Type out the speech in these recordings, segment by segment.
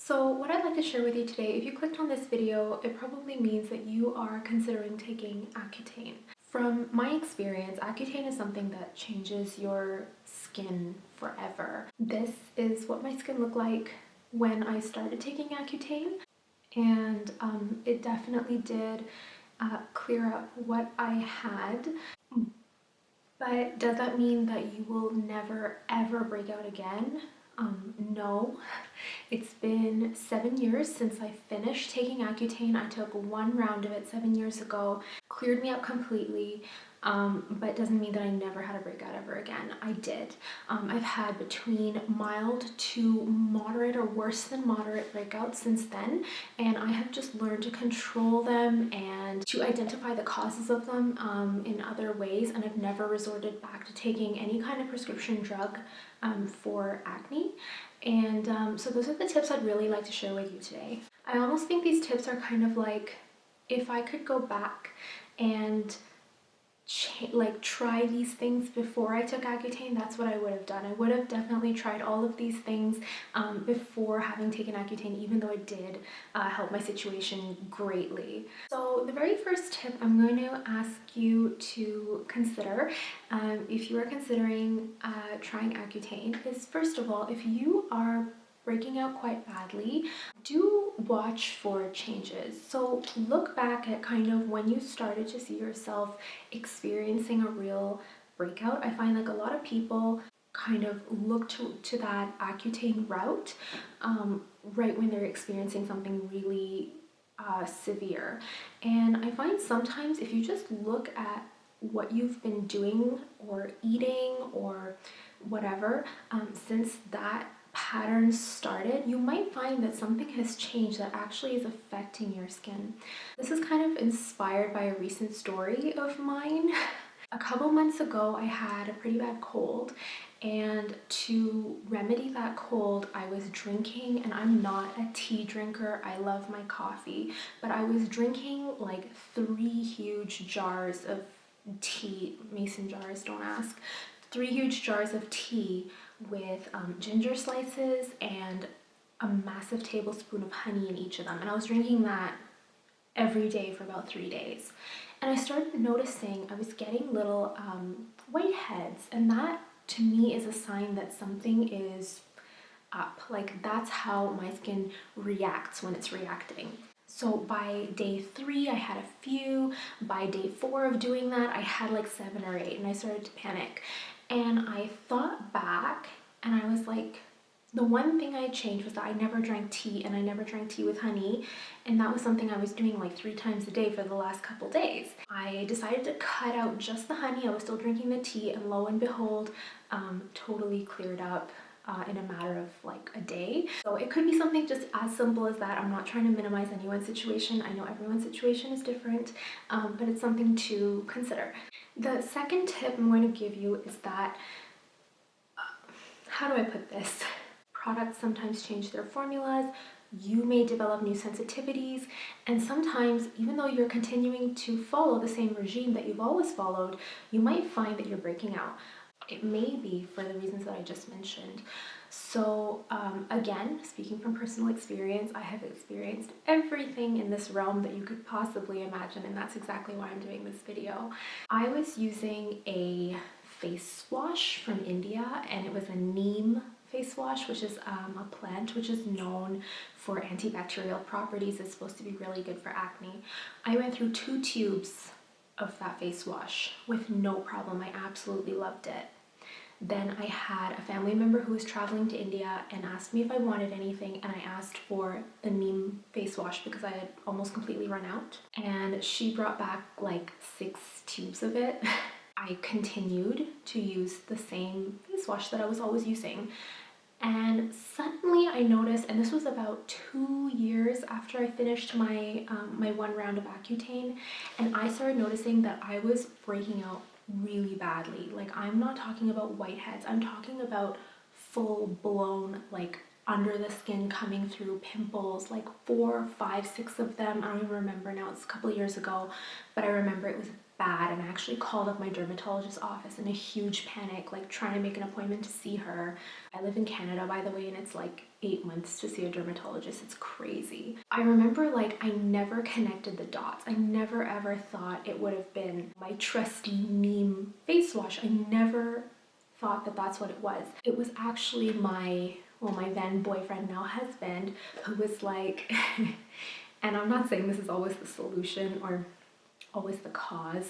So what I'd like to share with you today, if you clicked on this video, it probably means that you are considering taking Accutane. From my experience, Accutane is something that changes your skin forever. This is what my skin looked like when I started taking Accutane, and it definitely did clear up what I had. But does that mean that you will never ever break out again? No. It's been 7 years since I finished taking Accutane. I took one round of it 7 years ago, cleared me up completely, but doesn't mean that I never had a breakout ever again. I did. I've had between mild to moderate or worse than moderate breakouts since then, and I have just learned to control them and to identify the causes of them in other ways, and I've never resorted back to taking any kind of prescription drug for acne. And so those are the tips I'd really like to share with you today. I almost think these tips are kind of like if I could go back and try these things before I took Accutane, that's what I would have done. I would have definitely tried all of these things before having taken Accutane, even though it did help my situation greatly. So the very first tip I'm going to ask you to consider if you are considering trying Accutane is, first of all, if you are breaking out quite badly, do watch for changes. So look back at kind of when you started to see yourself experiencing a real breakout. I find like a lot of people kind of look to that Accutane route right when they're experiencing something really severe. And I find sometimes if you just look at what you've been doing or eating or whatever since that pattern started, you might find that something has changed that actually is affecting your skin. This is kind of inspired by a recent story of mine. A couple months ago, I had a pretty bad cold, and to remedy that cold, I was drinking, and I'm not a tea drinker, I love my coffee, but I was drinking like 3 huge jars of tea, mason jars, don't ask, 3 huge jars of tea with ginger slices and a massive tablespoon of honey in each of them. And I was drinking that every day for about 3 days. And I started noticing I was getting little whiteheads, and that to me is a sign that something is up. Like that's how my skin reacts when it's reacting. So by day 3, I had a few. By day 4 of doing that, I had like 7 or 8, and I started to panic. And I thought back, and I was like, the one thing I changed was that I never drank tea, and I never drank tea with honey, and that was something I was doing like 3 times a day for the last couple days. I decided to cut out just the honey. I was still drinking the tea, and lo and behold, totally cleared up in a matter of like a day. So it could be something just as simple as that. I'm not trying to minimize anyone's situation. I know everyone's situation is different, but it's something to consider. The second tip I'm going to give you is that, how do I put this? Products sometimes change their formulas. You may develop new sensitivities, and sometimes, even though you're continuing to follow the same regime that you've always followed, you might find that you're breaking out. It may be for the reasons that I just mentioned. So again, speaking from personal experience, I have experienced everything in this realm that you could possibly imagine, and that's exactly why I'm doing this video. I was using a face wash from India, and it was a neem face wash, which is a plant which is known for antibacterial properties. It's supposed to be really good for acne. I went through 2 tubes of that face wash with no problem. I absolutely loved it. Then I had a family member who was traveling to India and asked me if I wanted anything, and I asked for the neem face wash because I had almost completely run out. And she brought back like 6 tubes of it. I continued to use the same face wash that I was always using. And suddenly I noticed, and this was about 2 years after I finished my my 1 round of Accutane, and I started noticing that I was breaking out really badly. Like, I'm not talking about whiteheads, I'm talking about full blown, like under the skin coming through pimples, like 4, 5, 6 of them. I don't even remember now, it's a couple of years ago, but I remember it was bad, and I actually called up my dermatologist's office in a huge panic, like trying to make an appointment to see her. I live in Canada, by the way, and it's like 8 months to see a dermatologist. It's crazy. I remember like I never connected the dots. I never ever thought it would have been my trusty neem face wash. I never thought that that's what it was. It was actually my then boyfriend, now husband, who was like, and I'm not saying this is always the solution or always the cause.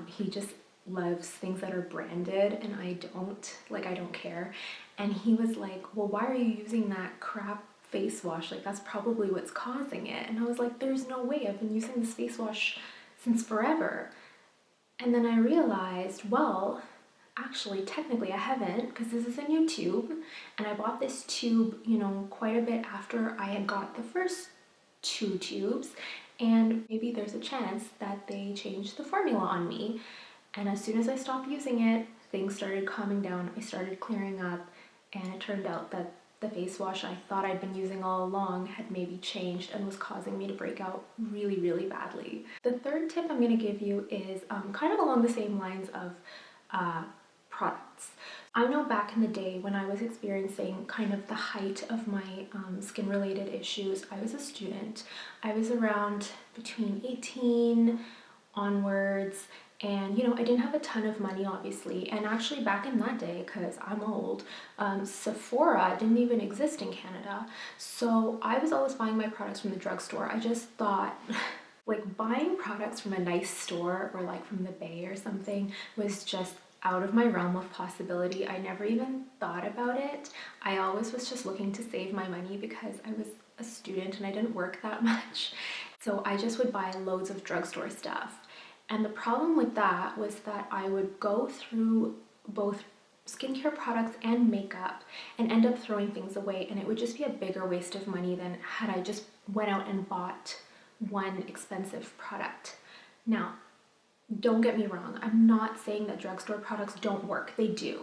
He just loves things that are branded, and I don't. Like, I don't care. And he was like, well, why are you using that crap face wash? Like, that's probably what's causing it. And I was like, there's no way. I've been using this face wash since forever. And then I realized, well, actually, technically I haven't, because this is a new tube, and I bought this tube, you know, quite a bit after I had got the first 2 tubes, and maybe there's a chance that they changed the formula on me. And as soon as I stopped using it, things started calming down, I started clearing up, and it turned out that the face wash I thought I'd been using all along had maybe changed and was causing me to break out really, really badly. The third tip I'm going to give you is kind of along the same lines of products. I know back in the day when I was experiencing kind of the height of my skin related issues, I was a student. I was around between 18 onwards, and you know, I didn't have a ton of money obviously, and actually back in that day, because I'm old, Sephora didn't even exist in Canada, so I was always buying my products from the drugstore. I just thought like buying products from a nice store or like from the Bay or something was just out of my realm of possibility. I never even thought about it. I always was just looking to save my money because I was a student and I didn't work that much. So I just would buy loads of drugstore stuff. And the problem with that was that I would go through both skincare products and makeup and end up throwing things away, and it would just be a bigger waste of money than had I just went out and bought one expensive product. Now, don't get me wrong, I'm not saying that drugstore products don't work, they do.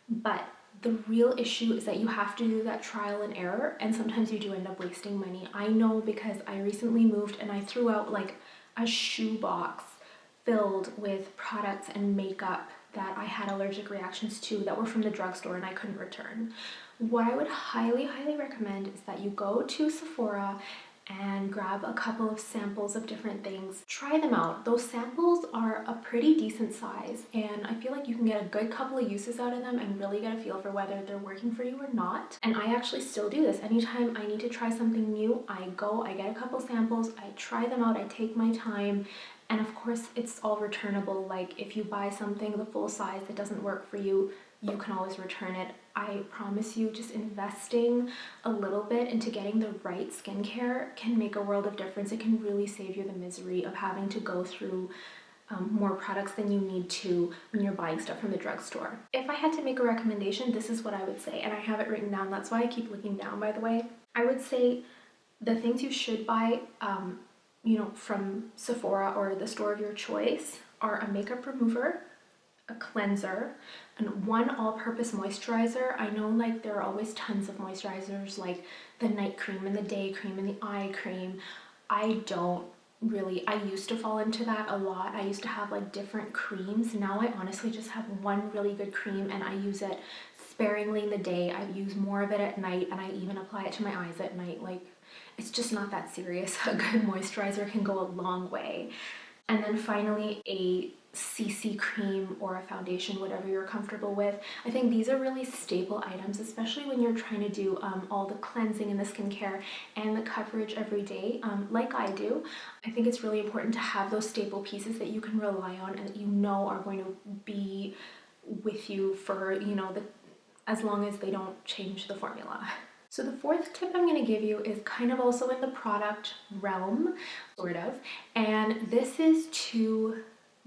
But the real issue is that you have to do that trial and error, and sometimes you do end up wasting money. I know because I recently moved and I threw out like a shoebox filled with products and makeup that I had allergic reactions to that were from the drugstore and I couldn't return. What I would highly, highly recommend is that you go to Sephora and grab a couple of samples of different things. Try them out. Those samples are a pretty decent size, and I feel like you can get a good couple of uses out of them and really get a feel for whether they're working for you or not. And I actually still do this. Anytime I need to try something new, I get a couple samples, I try them out, I take my time, and of course it's all returnable. Like if you buy something the full size that doesn't work for you, you can always return it. I promise you, just investing a little bit into getting the right skincare can make a world of difference. It can really save you the misery of having to go through more products than you need to when you're buying stuff from the drugstore. If I had to make a recommendation, this is what I would say, and I have it written down. That's why I keep looking down, by the way. I would say the things you should buy, you know, from Sephora or the store of your choice are a makeup remover, a cleanser, and one all-purpose moisturizer. I know like there are always tons of moisturizers like the night cream and the day cream and the eye cream. I don't really, I used to fall into that a lot. I used to have like different creams. Now I honestly just have one really good cream and I use it sparingly in the day. I use more of it at night, and I even apply it to my eyes at night. Like, it's just not that serious. A good moisturizer can go a long way. And then finally, a CC cream or a foundation, whatever you're comfortable with. I think these are really staple items, especially when you're trying to do all the cleansing and the skincare and the coverage every day, like I do. I think it's really important to have those staple pieces that you can rely on and that you know are going to be with you for, you know, as long as they don't change the formula. So the fourth tip I'm going to give you is kind of also in the product realm, sort of, and this is to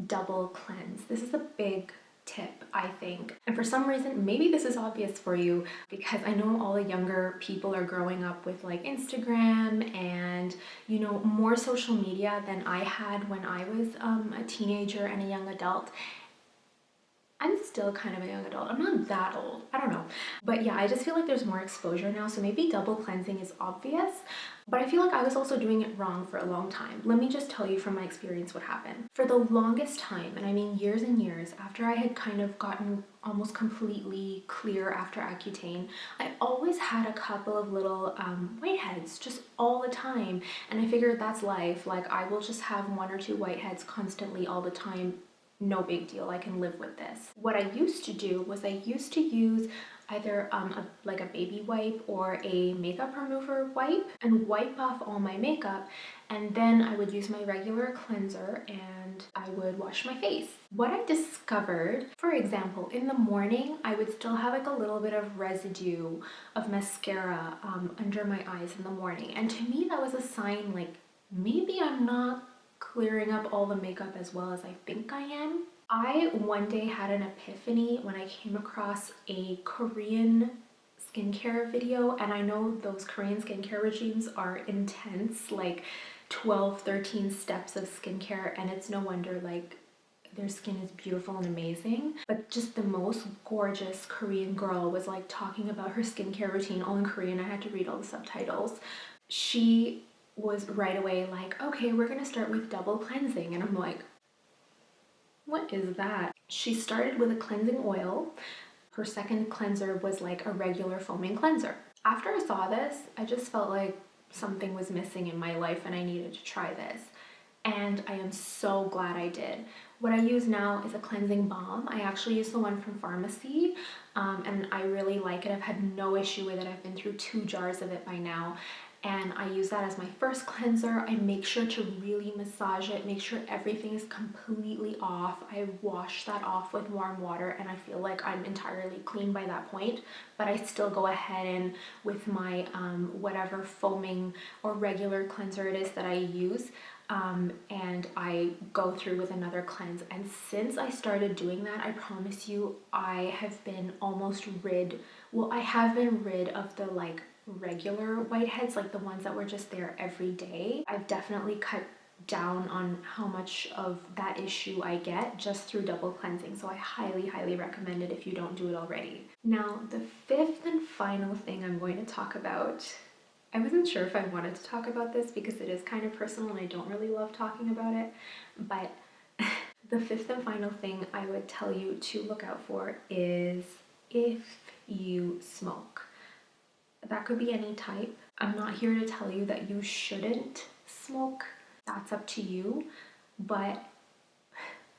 double cleanse. This is a big tip, I think. And for some reason, maybe this is obvious for you because I know all the younger people are growing up with like Instagram and, you know, more social media than I had when I was a teenager and a young adult. I'm still kind of a young adult. I'm not that old. I don't know. But yeah, I just feel like there's more exposure now. So maybe double cleansing is obvious. But I feel like I was also doing it wrong for a long time. Let me just tell you from my experience what happened. For the longest time, and I mean years and years, after I had kind of gotten almost completely clear after Accutane, I always had a couple of little whiteheads just all the time. And I figured that's life. Like I will just have one or two whiteheads constantly all the time, no big deal, I can live with this. What I used to do was I used to use either like a baby wipe or a makeup remover wipe and wipe off all my makeup, and then I would use my regular cleanser and I would wash my face. What I discovered, for example, in the morning I would still have like a little bit of residue of mascara under my eyes in the morning, and to me that was a sign like maybe I'm not clearing up all the makeup as well as I think I am. I one day had an epiphany when I came across a Korean skincare video, and I know those Korean skincare regimes are intense, like 12, 13 steps of skincare, and it's no wonder like their skin is beautiful and amazing. But just the most gorgeous Korean girl was like talking about her skincare routine all in Korean. I had to read all the subtitles. She was right away like, okay, we're gonna start with double cleansing. And I'm like, what is that? She started with a cleansing oil. Her second cleanser was like a regular foaming cleanser. After I saw this, I just felt like something was missing in my life and I needed to try this. And I am so glad I did. What I use now is a cleansing balm. I actually use the one from pharmacy, and I really like it. I've had no issue with it. I've been through 2 jars of it by now, and I use that as my first cleanser. I make sure to really massage it, make sure everything is completely off. I wash that off with warm water, and I feel like I'm entirely clean by that point, but I still go ahead and with my whatever foaming or regular cleanser it is that I use, and I go through with another cleanse. And since I started doing that, I promise you, I have been almost rid, well, I have been rid of the like regular whiteheads, like the ones that were just there every day. I've definitely cut down on how much of that issue I get just through double cleansing. So I highly, highly recommend it if you don't do it already. Now, the fifth and final thing I'm going to talk about, I wasn't sure if I wanted to talk about this because it is kind of personal and I don't really love talking about it, but the fifth and final thing I would tell you to look out for is if you smoke. That could be any type. I'm not here to tell you that you shouldn't smoke. That's up to you. But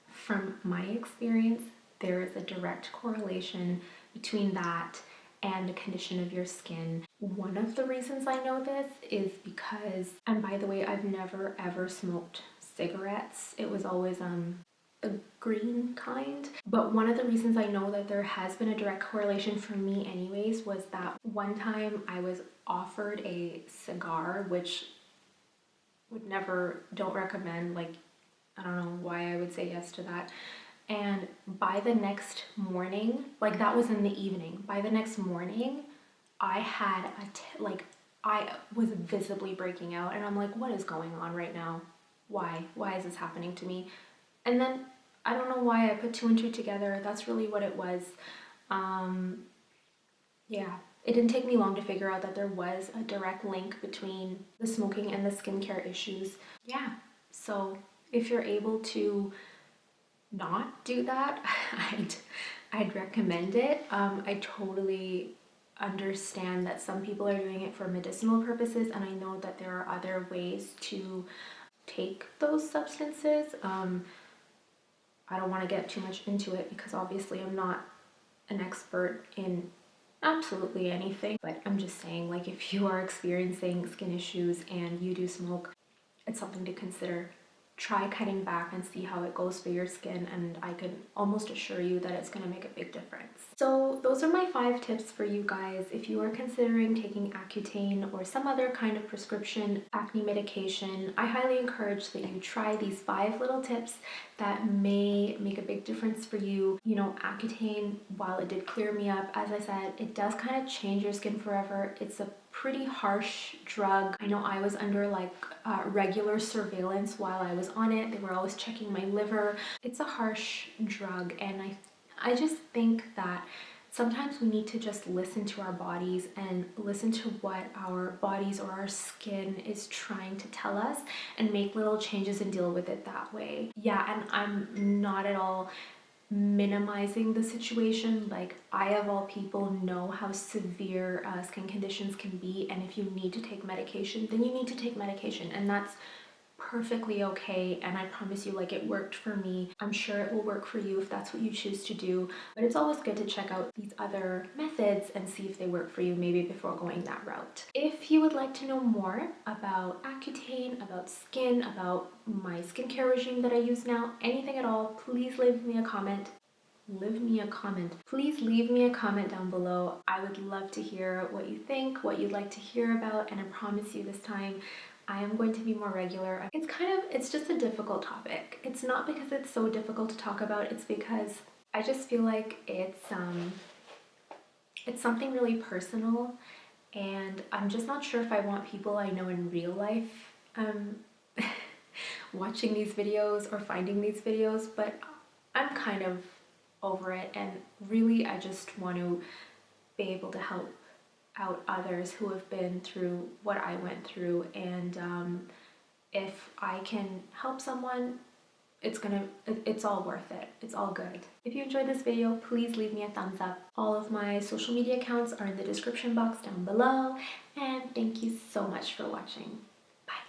from my experience, there is a direct correlation between that and the condition of your skin. One of the reasons I know this is because, and by the way, I've never ever smoked cigarettes. It was always the green kind. But one of the reasons I know that there has been a direct correlation for me anyways was that one time I was offered a cigar, which would never, don't recommend, like, I don't know why I would say yes to that. And by the next morning, like that was in the evening, by the next morning, I had like, I was visibly breaking out and I'm like, what is going on right now? Why? Why is this happening to me? And then I don't know why I put 2 and 2 together. That's really what it was. Yeah, it didn't take me long to figure out that there was a direct link between the smoking and the skincare issues. Yeah, so if you're able to not do that, I'd recommend it. I totally understand that some people are doing it for medicinal purposes, and I know that there are other ways to take those substances. I don't want to get too much into it because obviously I'm not an expert in absolutely anything, but I'm just saying, like, if you are experiencing skin issues and you do smoke, it's something to consider. Try cutting back and see how it goes for your skin, and I can almost assure you that it's going to make a big difference. So those are my 5 tips for you guys. If you are considering taking Accutane or some other kind of prescription acne medication, I highly encourage that you try these 5 little tips that may make a big difference for you. You know, Accutane, while it did clear me up, as I said, it does kind of change your skin forever. It's a pretty harsh drug. I know I was under like regular surveillance while I was on it. They were always checking my liver. It's a harsh drug, and I just think that sometimes we need to just listen to our bodies and listen to what our bodies or our skin is trying to tell us and make little changes and deal with it that way. Yeah, and I'm not at all minimizing the situation. Like, I of all people know how severe skin conditions can be, and if you need to take medication, then you need to take medication, and that's perfectly okay. And I promise you, like, it worked for me. I'm sure it will work for you if that's what you choose to do, but it's always good to check out these other methods and see if they work for you, maybe before going that route. If you would like to know more about Accutane, about skin, about my skincare regime that I use now, anything at all, please leave me a comment. Please leave me a comment down below. I would love to hear what you think, what you'd like to hear about, and I promise you this time I am going to be more regular. It's just a difficult topic. It's not because it's so difficult to talk about, it's because I just feel like it's something really personal, and I'm just not sure if I want people I know in real life watching these videos or finding these videos, but I'm kind of over it, and really I just want to be able to help out others who have been through what I went through, and if I can help someone, it's all worth it. It's all good. If you enjoyed this video, please leave me a thumbs up. All of my social media accounts are in the description box down below, and thank you so much for watching.